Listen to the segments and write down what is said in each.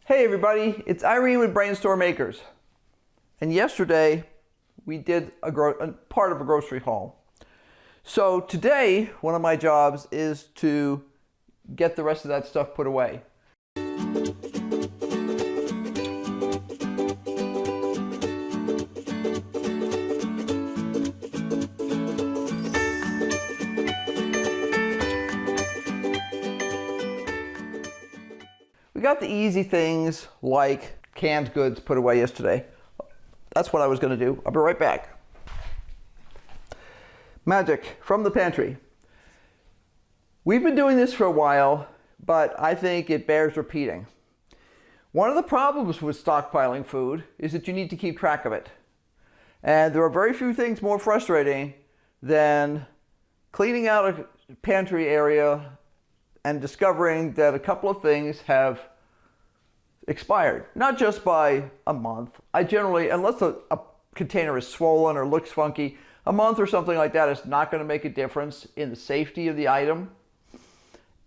Hey everybody, it's Irene with BrainStormAcres. And yesterday we did a part of a grocery haul. So today one of my jobs is to get the rest of that stuff put away. We got the easy things like canned goods put away yesterday. That's what I was going to do. I'll be right back. Magic from the pantry. We've been doing this for a while, but I think it bears repeating. One of the problems with stockpiling food is that you need to keep track of it. And there are very few things more frustrating than cleaning out a pantry area and discovering that a couple of things have expired. Not just by a month. I generally, unless a container is swollen or looks funky, a month or something like that is not going to make a difference in the safety of the item.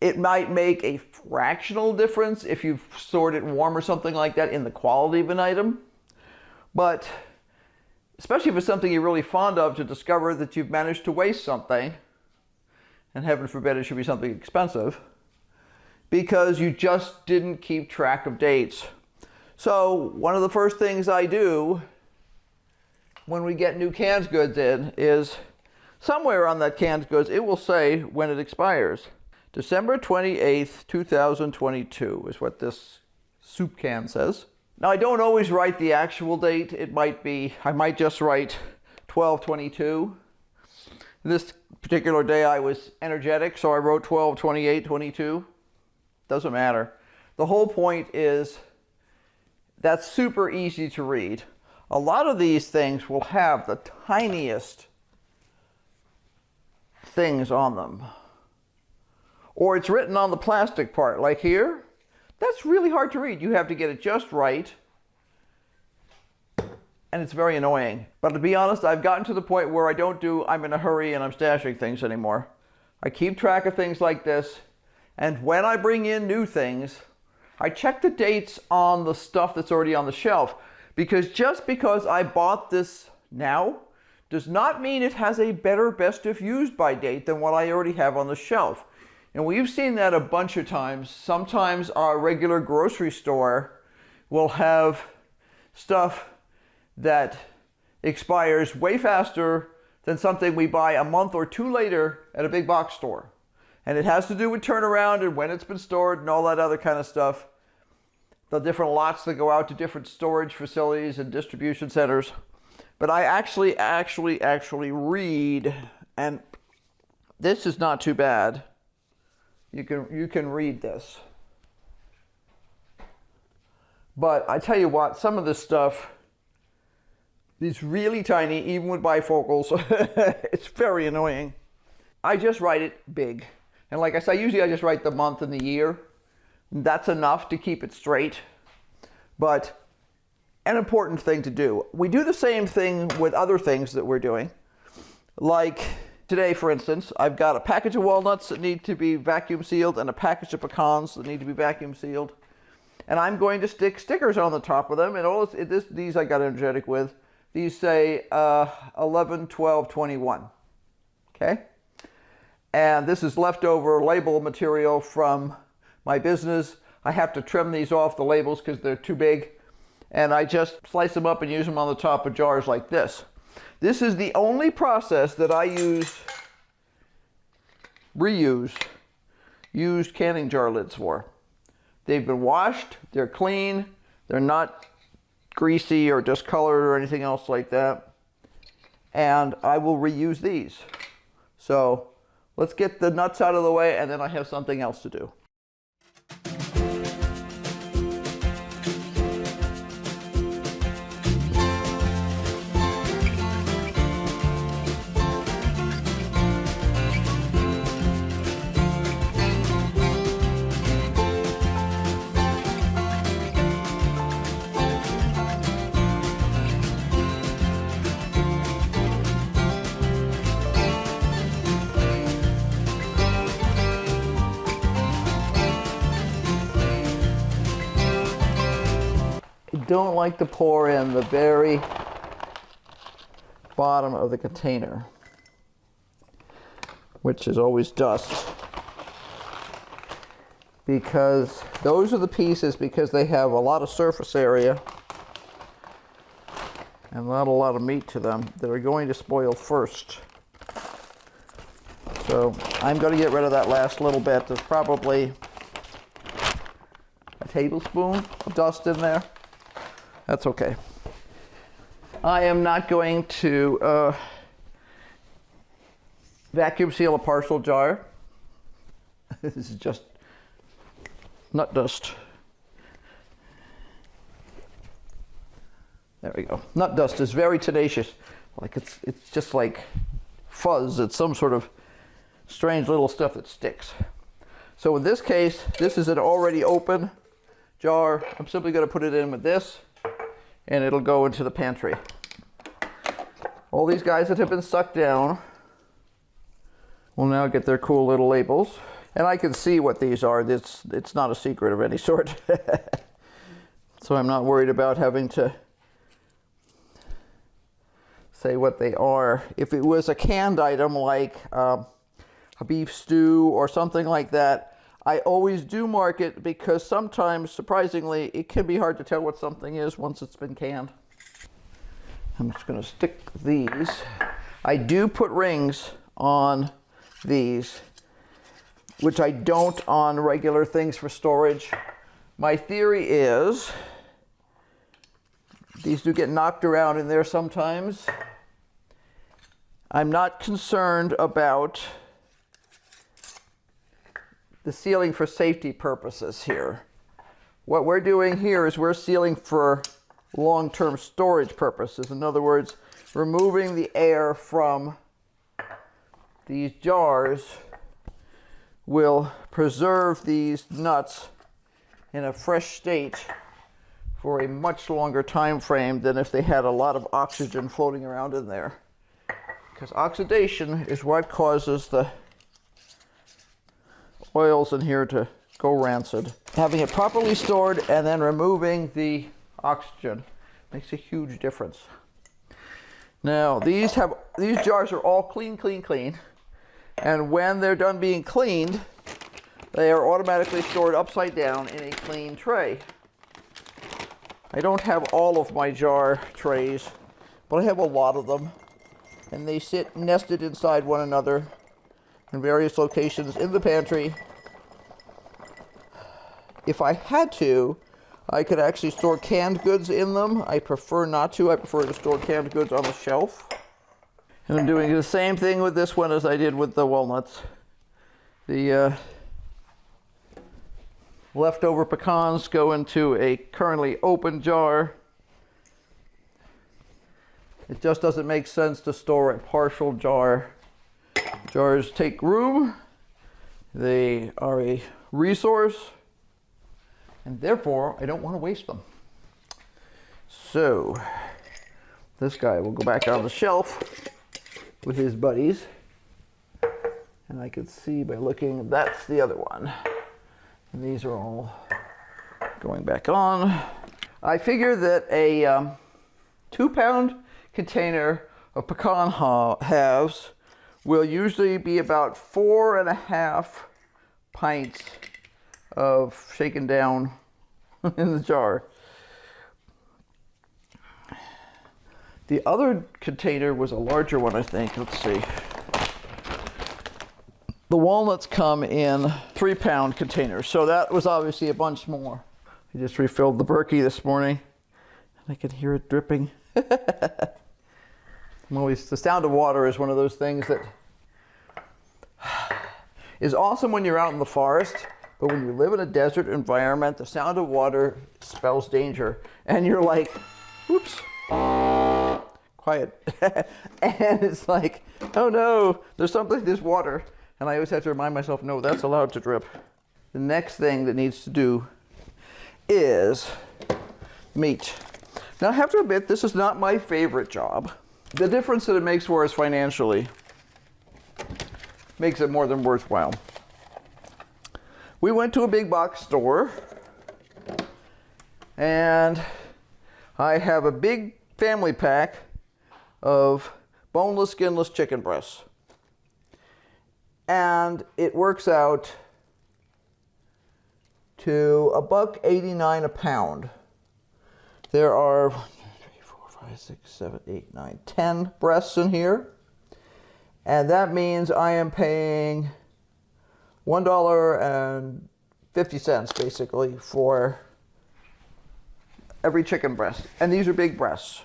It might make a fractional difference if you've stored it warm or something like that in the quality of an item. But especially if it's something you're really fond of, to discover that you've managed to waste something, and heaven forbid it should be something expensive, because you just didn't keep track of dates. So one of the first things I do when we get new canned goods in is somewhere on that canned goods it will say when it expires. December 28th, 2022 is what this soup can says. Now I don't always write the actual date. It might be, I might just write 12/22. This particular day I was energetic, so I wrote 12/28/22. Doesn't matter. The whole point is that's super easy to read. A lot of these things will have the tiniest things on them. Or it's written on the plastic part, like here. That's really hard to read. You have to get it just right. And it's very annoying. But to be honest, I've gotten to the point where I don't do I'm in a hurry and I'm stashing things anymore. I keep track of things like this, and when I bring in new things, I check the dates on the stuff that's already on the shelf, because just because I bought this now does not mean it has a better best if used by date than what I already have on the shelf. And we've seen that a bunch of times. Sometimes our regular grocery store will have stuff that expires way faster than something we buy a month or two later at a big box store. And it has to do with turnaround and when it's been stored and all that other kind of stuff. The different lots that go out to different storage facilities and distribution centers. But I actually read, and this is not too bad. You can read this. But I tell you what, some of this stuff, these really tiny, even with bifocals, it's very annoying. I just write it big. And like I say, usually I just write the month and the year. That's enough to keep it straight. But an important thing to do. We do the same thing with other things that we're doing. Like today, for instance, I've got a package of walnuts that need to be vacuum sealed and a package of pecans that need to be vacuum sealed. And I'm going to stick stickers on the top of them. And these I got energetic with. These say 11/12/21. Okay? And this is leftover label material from my business. I have to trim these off the labels because they're too big. And I just slice them up and use them on the top of jars like this. This is the only process that I reuse used canning jar lids for. They've been washed, they're clean, they're not greasy or discolored or anything else like that. And I will reuse these. So let's get the nuts out of the way, and then I have something else to do. don't like to pour in the very bottom of the container, which is always dust, because those are the pieces, because they have a lot of surface area and not a lot of meat to them, that are going to spoil first. So I'm going to get rid of that last little bit. There's probably a tablespoon of dust in there. That's okay. I am not going to vacuum seal a parcel jar. This is just nut dust. There we go. Nut dust is very tenacious. Like it's just like fuzz. It's some sort of strange little stuff that sticks. So in this case, this is an already open jar. I'm simply going to put it in with this, and it'll go into the pantry. All these guys that have been sucked down will now get their cool little labels. And I can see what these are. It's not a secret of any sort. So I'm not worried about having to say what they are. If it was a canned item like a beef stew or something like that, I always do mark it, because sometimes, surprisingly, it can be hard to tell what something is once it's been canned. I'm just going to stick these. I do put rings on these, which I don't on regular things for storage. My theory is these do get knocked around in there sometimes. I'm not concerned about the sealing for safety purposes here. What we're doing here is we're sealing for long-term storage purposes. In other words, removing the air from these jars will preserve these nuts in a fresh state for a much longer time frame than if they had a lot of oxygen floating around in there. Because oxidation is what causes the oils in here to go rancid. Having it properly stored and then removing the oxygen makes a huge difference. Now these jars are all clean, and when they're done being cleaned, they are automatically stored upside down in a clean tray. I don't have all of my jar trays, but I have a lot of them, and they sit nested inside one another in various locations in the pantry. If I had to, I could actually store canned goods in them. I prefer not to. I prefer to store canned goods on the shelf. And I'm doing the same thing with this one as I did with the walnuts. The leftover pecans go into a currently open jar. It just doesn't make sense to store a partial jar. Jars take room. They are a resource, and therefore I don't want to waste them. So this guy will go back on the shelf with his buddies, and I can see by looking, that's the other one, and these are all going back on. I figure that a 2-pound container of pecan halves will usually be about 4.5 pints of shaken down in the jar. The other container was a larger one, I think. Let's see. The walnuts come in 3-pound containers, so that was obviously a bunch more. I just refilled the Berkey this morning, and I can hear it dripping. The sound of water is one of those things that is awesome when you're out in the forest, but when you live in a desert environment, the sound of water spells danger, and you're like, oops, quiet. And it's like, oh no, there's water. And I always have to remind myself, no, that's allowed to drip. The next thing that needs to do is meat. Now I have to admit, this is not my favorite job. The difference that it makes for us financially makes it more than worthwhile. We went to a big box store, and I have a big family pack of boneless, skinless chicken breasts. And it works out to $1.89 a pound. There are 1, 2, 3, 4, 5, 6, 7, 8, 9, 10 breasts in here. And that means I am paying $1.50 basically for every chicken breast. And these are big breasts.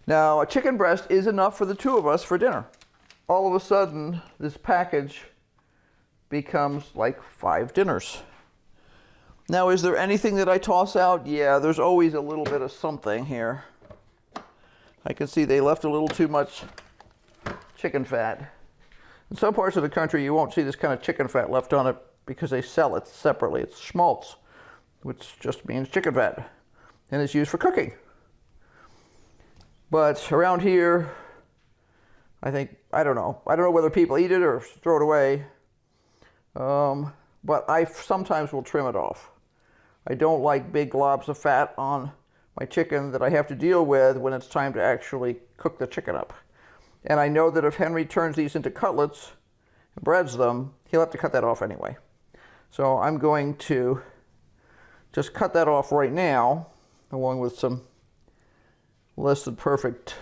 Now, a chicken breast is enough for the two of us for dinner. All of a sudden, this package becomes like 5 dinners. Now, is there anything that I toss out? Yeah, there's always a little bit of something here. I can see they left a little too much chicken fat. In some parts of the country, you won't see this kind of chicken fat left on it because they sell it separately. It's schmaltz, which just means chicken fat, and it's used for cooking. But around here, I don't know whether people eat it or throw it away, but I sometimes will trim it off. I don't like big globs of fat on my chicken that I have to deal with when it's time to actually cook the chicken up. And I know that if Henry turns these into cutlets and breads them, he'll have to cut that off anyway. So I'm going to just cut that off right now, along with some less than perfect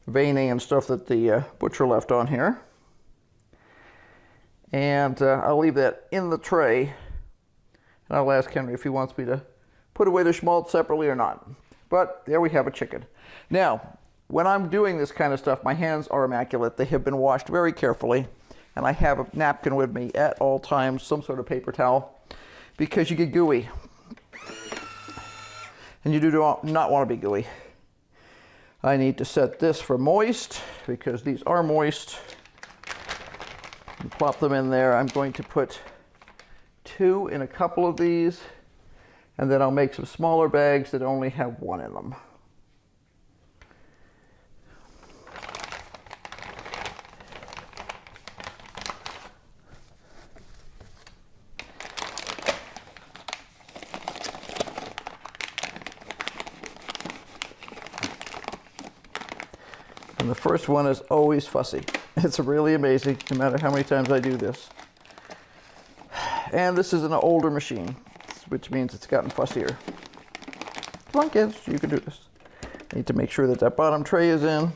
veining and stuff that the butcher left on here. And I'll leave that in the tray. And I'll ask Henry if he wants me to put away the schmaltz separately or not. But there we have a chicken. Now, when I'm doing this kind of stuff, my hands are immaculate. They have been washed very carefully. And I have a napkin with me at all times, some sort of paper towel, because you get gooey. And you do not want to be gooey. I need to set this for moist, because these are moist. And plop them in there. I'm going to put 2 in a couple of these, and then I'll make some smaller bags that only have 1 in them. And the first one is always fussy. It's really amazing, no matter how many times I do this. And this is an older machine, which means it's gotten fussier. Come on, kids, you can do this. I need to make sure that that bottom tray is in.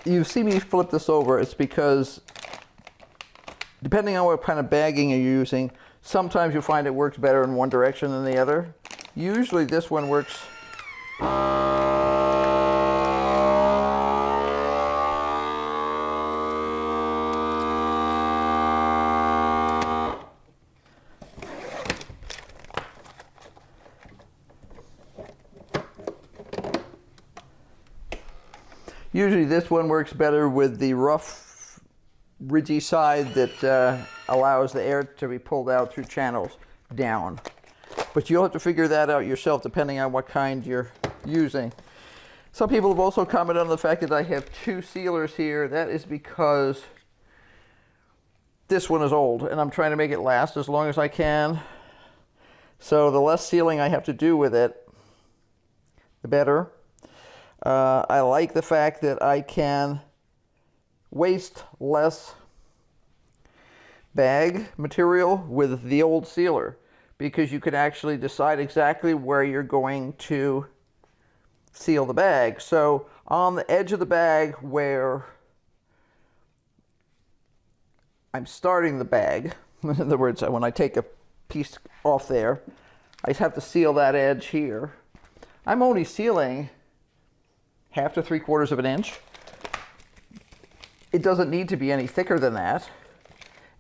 You see me flip this over, it's because depending on what kind of bagging you're using, sometimes you'll find it works better in one direction than the other. Usually this one works. Usually this one works better with the rough, ridgy side that allows the air to be pulled out through channels down. But you'll have to figure that out yourself depending on what kind you're using. Some people have also commented on the fact that I have 2 sealers here. That is because this one is old and I'm trying to make it last as long as I can. So the less sealing I have to do with it, the better. I like the fact that I can waste less bag material with the old sealer, because you can actually decide exactly where you're going to seal the bag. So on the edge of the bag where I'm starting the bag, in other words, when I take a piece off there, I just have to seal that edge here. I'm only sealing 1/2 to 3/4 of an inch. It doesn't need to be any thicker than that.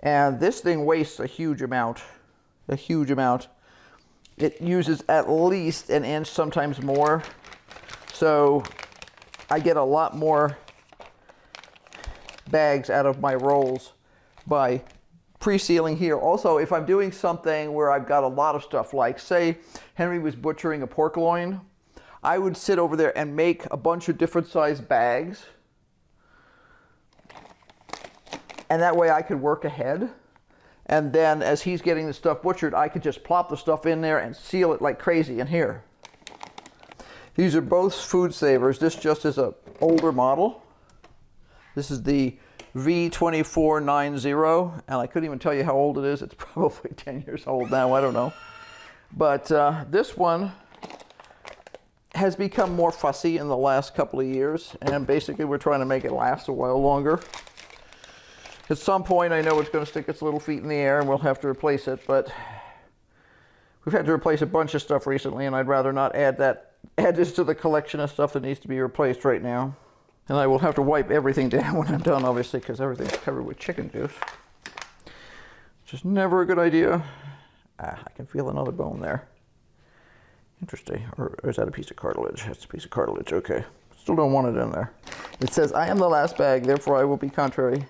And this thing wastes a huge amount. A huge amount. It uses at least an inch, sometimes more. So I get a lot more bags out of my rolls by pre-sealing here. Also, if I'm doing something where I've got a lot of stuff, like say Henry was butchering a pork loin, I would sit over there and make a bunch of different sized bags. And that way I could work ahead. And then as he's getting the stuff butchered, I could just plop the stuff in there and seal it like crazy in here. These are both food savers. This just is an older model. This is the V2490, and I couldn't even tell you how old it is. It's probably 10 years old now, I don't know. But this one has become more fussy in the last couple of years, and basically we're trying to make it last a while longer. At some point, I know it's going to stick its little feet in the air and we'll have to replace it, but we've had to replace a bunch of stuff recently, and I'd rather not add this to the collection of stuff that needs to be replaced right now. And I will have to wipe everything down when I'm done, obviously, because everything's covered with chicken juice, which is never a good idea. I can feel another bone there. Interesting. Or is that a piece of cartilage? That's a piece of cartilage. Okay. Still don't want it in there. It says, I am the last bag, therefore I will be contrary.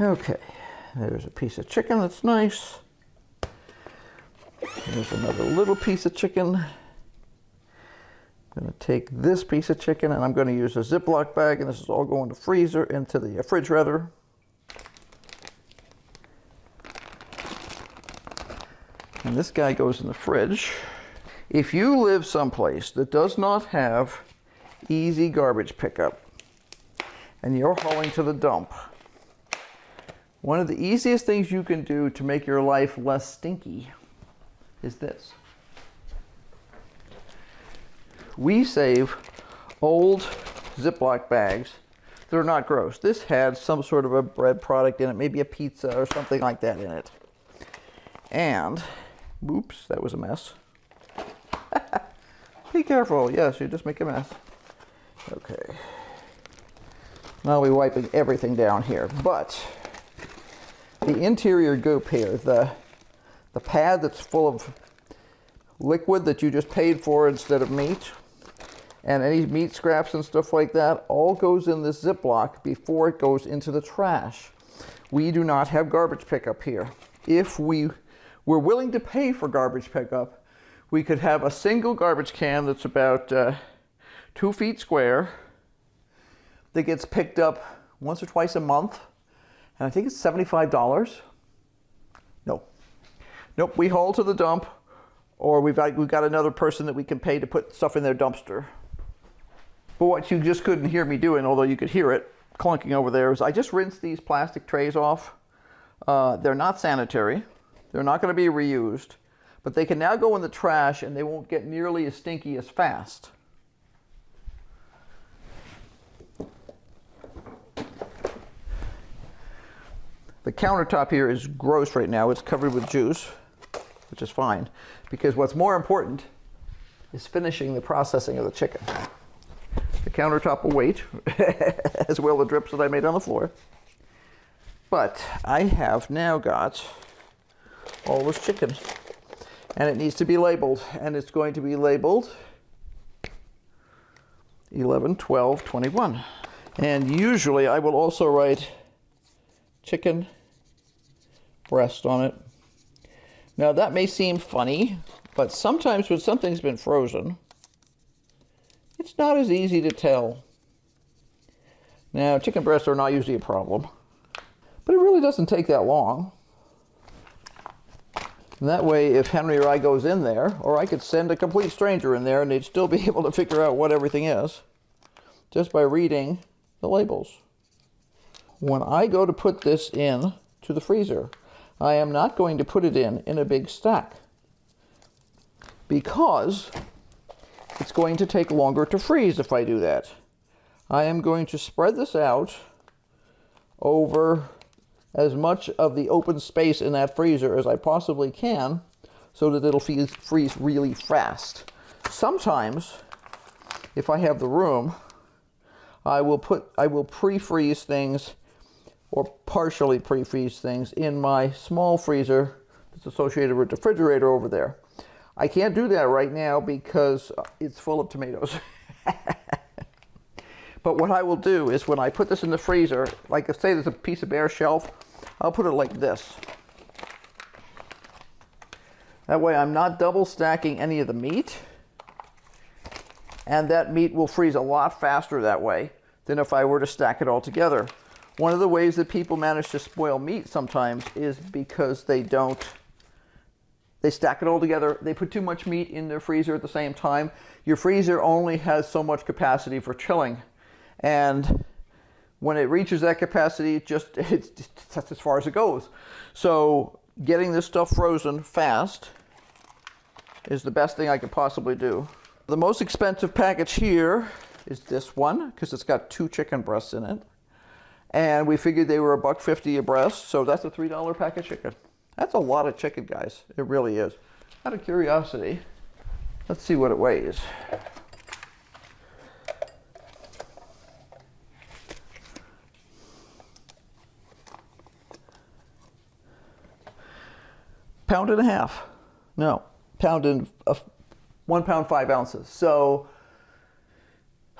Okay, there's a piece of chicken that's nice. There's another little piece of chicken. I'm going to take this piece of chicken and I'm going to use a Ziploc bag, and this is all going to into the fridge rather. And this guy goes in the fridge. If you live someplace that does not have easy garbage pickup and you're hauling to the dump, one of the easiest things you can do to make your life less stinky is this. We save old Ziploc bags that are not gross. This had some sort of a bread product in it, maybe a pizza or something like that in it. And, oops, that was a mess. Be careful, yes, you just make a mess. Okay. Now I'll be wiping everything down here, but the interior goop here, the pad that's full of liquid that you just paid for instead of meat, and any meat scraps and stuff like that, all goes in this Ziploc before it goes into the trash. We do not have garbage pickup here. If we were willing to pay for garbage pickup, we could have a single garbage can that's about 2 feet square that gets picked up once or twice a month. And I think it's $75. Nope, we haul to the dump, or we've got another person that we can pay to put stuff in their dumpster. But what you just couldn't hear me doing, although you could hear it clunking over there, is I just rinsed these plastic trays off. They're not sanitary. They're not going to be reused, but they can now go in the trash and they won't get nearly as stinky as fast. The countertop here is gross right now. It's covered with juice, which is fine, because what's more important is finishing the processing of the chicken. The countertop will wait, as will the drips that I made on the floor. But I have now got all this chicken, and it needs to be labeled, and it's going to be labeled 11, 12, 21. And usually I will also write chicken breast on it. Now that may seem funny, But sometimes when something's been frozen, it's not as easy to tell. Now, chicken breasts are not usually a problem, but it really doesn't take that long. And that way, if Henry or I goes in there, or I could send a complete stranger in there and they'd still be able to figure out what everything is just by reading the labels. When I go to put this in to the freezer, I am not going to put it in a big stack because it's going to take longer to freeze if I do that. I am going to spread this out over as much of the open space in that freezer as I possibly can so that it'll freeze really fast. Sometimes, if I have the room, I will pre-freeze things or partially pre-freeze things in my small freezer that's associated with the refrigerator over there. I can't do that right now because it's full of tomatoes. But what I will do is when I put this in the freezer, like say there's a piece of bare shelf, I'll put it like this. That way I'm not double stacking any of the meat, and that meat will freeze a lot faster that way than if I were to stack it all together. One of the ways that people manage to spoil meat sometimes is because they stack it all together. They put too much meat in their freezer at the same time. Your freezer only has so much capacity for chilling. And when it reaches that capacity, that's as far as it goes. So getting this stuff frozen fast is the best thing I could possibly do. The most expensive package here is this one because it's got 2 chicken breasts in it. And we figured they were $1.50 a breast, so that's a $3 pack of chicken. That's a lot of chicken, guys. It really is. Out of curiosity, let's see what it weighs. Pound and a half. No, pound and 1 pound 5 ounces. So,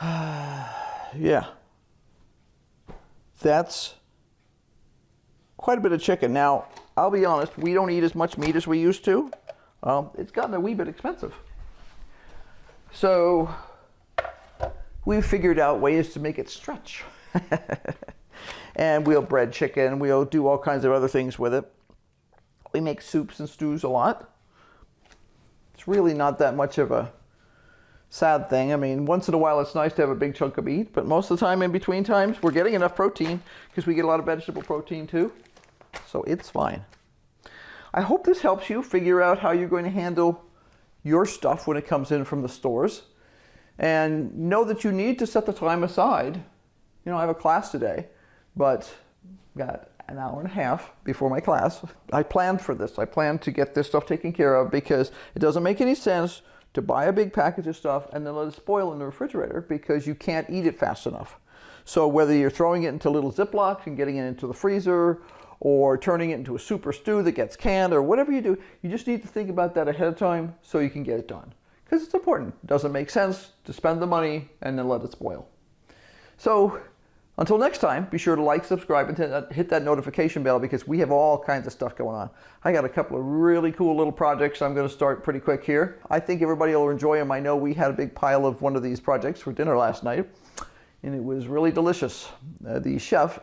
yeah, that's quite a bit of chicken. Now, I'll be honest, we don't eat as much meat as we used to. It's gotten a wee bit expensive. So, we've figured out ways to make it stretch. And we'll bread chicken, we'll do all kinds of other things with it. We make soups and stews a lot. It's really not that much of a sad thing. I mean, once in a while it's nice to have a big chunk of meat, but most of the time in between times we're getting enough protein because we get a lot of vegetable protein too. So it's fine. I hope this helps you figure out how you're going to handle your stuff when it comes in from the stores. And know that you need to set the time aside. You know, I have a class today, but got an hour and a half before my class. I planned for this. I planned to get this stuff taken care of because it doesn't make any sense to buy a big package of stuff and then let it spoil in the refrigerator because you can't eat it fast enough. So whether you're throwing it into little Ziplocs and getting it into the freezer or turning it into a soup or stew that gets canned or whatever you do, you just need to think about that ahead of time so you can get it done. Because it's important. It doesn't make sense to spend the money and then let it spoil. So until next time, be sure to like, subscribe, and hit that notification bell because we have all kinds of stuff going on. I got a couple of really cool little projects I'm going to start pretty quick here. I think everybody will enjoy them. I know we had a big pile of one of these projects for dinner last night, and it was really delicious. The chef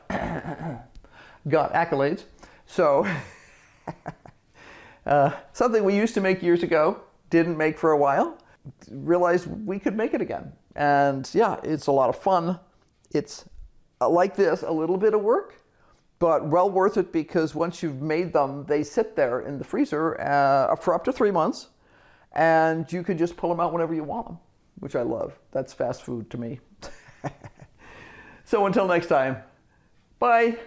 got accolades. So something we used to make years ago, didn't make for a while, realized we could make it again. And yeah, it's a lot of fun. It's like this, a little bit of work, but well worth it because once you've made them, they sit there in the freezer for up to 3 months, and you can just pull them out whenever you want them, which I love. That's fast food to me. So until next time, bye.